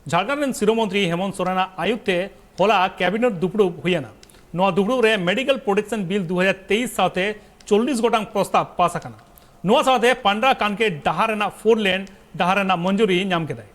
झारखंड सिरोमंत्री हेमंत सोरेन आयुक्ते होला कैबिनेट दुपड़ुब हुईना दुपड़ुब रे medical protection bill 2023 साथे 40 गोटांग प्रस्ताव पास आकाना नोआ साथे पांड्रा कानके डाहार रेना 4 लेन डाहार रेना मंजूरी नाम केदाय।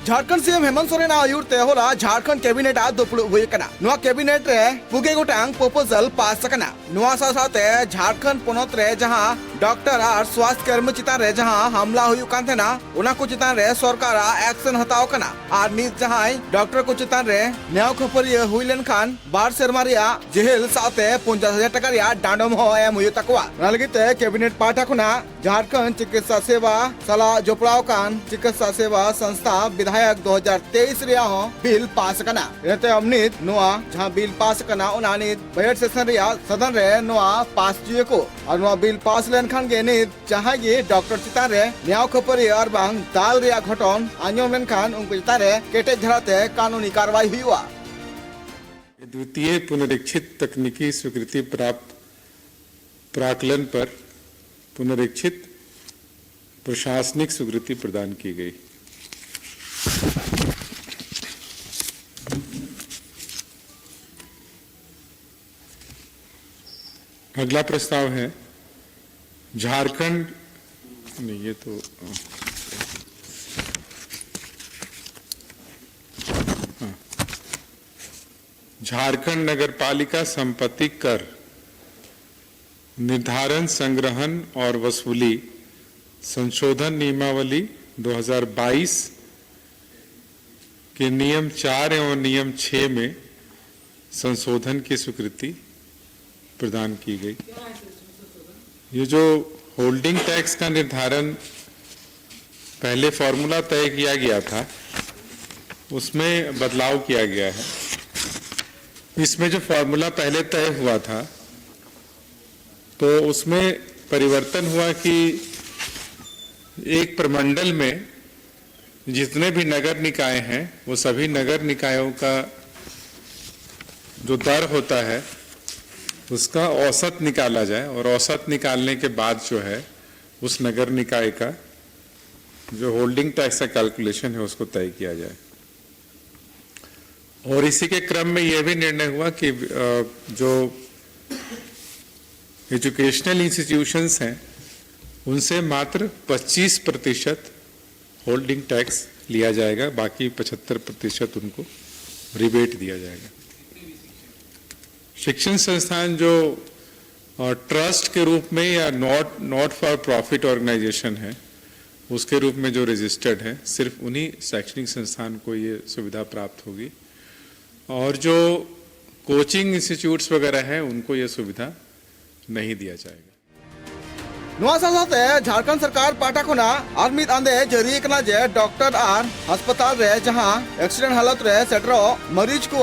झारखंड सीएम हेमंत सोरेन आयुरते होला झारखंड कैबिनेट दुपड़ुब हुई कना नोआ कैबिनेट रे पुगे गोटांग प्रपोजल पास कना नोआ साथे झारखंड पोनत रे जहां डॉक्टर और स्वास्थ्य कर्मी चितान रे जहां हमला हुई कान थेना उना को चितान रे सरकार एक्शन हताव कना और नित जहां डॉक्टर को चितान रे न्याय खपरी हुई लेन खान बार सेरमा रिया जेल साथे 50,000 टका रिया डांडम हो एम हुई तकवा नलगिते कैबिनेट पाठा खुना झारखंड चिकित्सा सेवा सला जोपड़ाव कान चिकित्सा सेवा संस्था विधायक 2023 रिया हो बिल पास कना रहते अमनित नोआ जहां बिल पास कना उनानित बजट सेशन रिया सदन रे नोआ पास जुए को और नोआ बिल पास लेन खान गे नित जहां ये डॉक्टर चितान रे न्याय खपरी और बांग दाल रिया घटन आंजम लेन खान उनको चितान रे केटे धराते कानूनी कार्रवाई हुआ। द्वितीय पुनरीक्षित तकनीकी स्वीकृति प्राप्त प्राक्कलन पर पुनरीक्षित प्रशासनिक स्वीकृति प्रदान की गई। अगला प्रस्ताव है झारखंड नहीं ये तो झारखंड नगरपालिका संपत्ति कर निर्धारण संग्रहण और वसूली संशोधन नियमावली 2022 के नियम 4 एवं नियम 6 में संशोधन की स्वीकृति प्रदान की गई। ये जो होल्डिंग टैक्स का निर्धारण पहले फॉर्मूला तय किया गया था उसमें बदलाव किया गया है। इसमें जो फॉर्मूला पहले तय हुआ था तो उसमें परिवर्तन हुआ कि एक प्रमंडल में जितने भी नगर निकाय हैं वो सभी नगर निकायों का जो दर होता है उसका औसत निकाला जाए और औसत निकालने के बाद जो है उस नगर निकाय का जो होल्डिंग टैक्स का कैलकुलेशन है उसको तय किया जाए। और इसी के क्रम में यह भी निर्णय हुआ कि जो एजुकेशनल इंस्टीट्यूशंस हैं उनसे मात्र 25% होल्डिंग टैक्स लिया जाएगा, बाकी 75% उनको रिबेट दिया जाएगा। शिक्षण संस्थान जो ट्रस्ट के रूप में या नॉट फॉर प्रॉफिट ऑर्गेनाइजेशन है उसके रूप में जो रजिस्टर्ड है सिर्फ उन्हीं शैक्षणिक संस्थान को ये सुविधा प्राप्त होगी और जो कोचिंग इंस्टीट्यूट्स वगैरह हैं उनको ये सुविधा नहीं दिया जाएगा। नोआ साथे झारखंड सरकार पाटा खुना आर्मित आंदे जरिए कना जे डॉक्टर आर अस्पताल रे जहां एक्सीडेंट हालत रे सेटरो मरीज को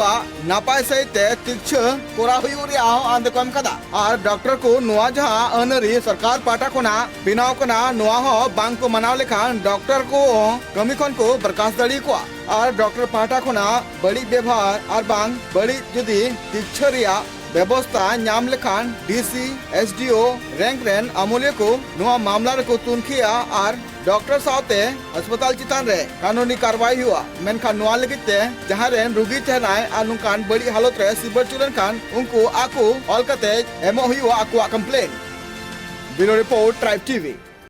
नापाय सहित तीक्ष कोरा हुई रिया आंदे कम कदा और डॉक्टर को नोआ जहां अनरी सरकार पाटा खुना बिनाव कना नोआ हो बांग को मनाव लेखान डॉक्टर को कमी खन को बर्खास्त दड़ी को और डॉक्टर पाटा खुना बड़ी व्यवहार और बांग बड़ी जुदी तीक्ष रिया व्यवस्था नाम लेखान डीसी एसडीओ रैंक रेन अमूल्य को नोआ मामला को तुनखिया और डॉक्टर साथे अस्पताल चितान रे कानूनी कार्रवाई हुआ मेनखान नोआ लगिते जहां रेन रुगी तहनाय और नुकान बड़ी हालत रे सिबर चुलन खान उनको आको ऑलकते एमओ हुआ आको complain. Bureau report tribe TV.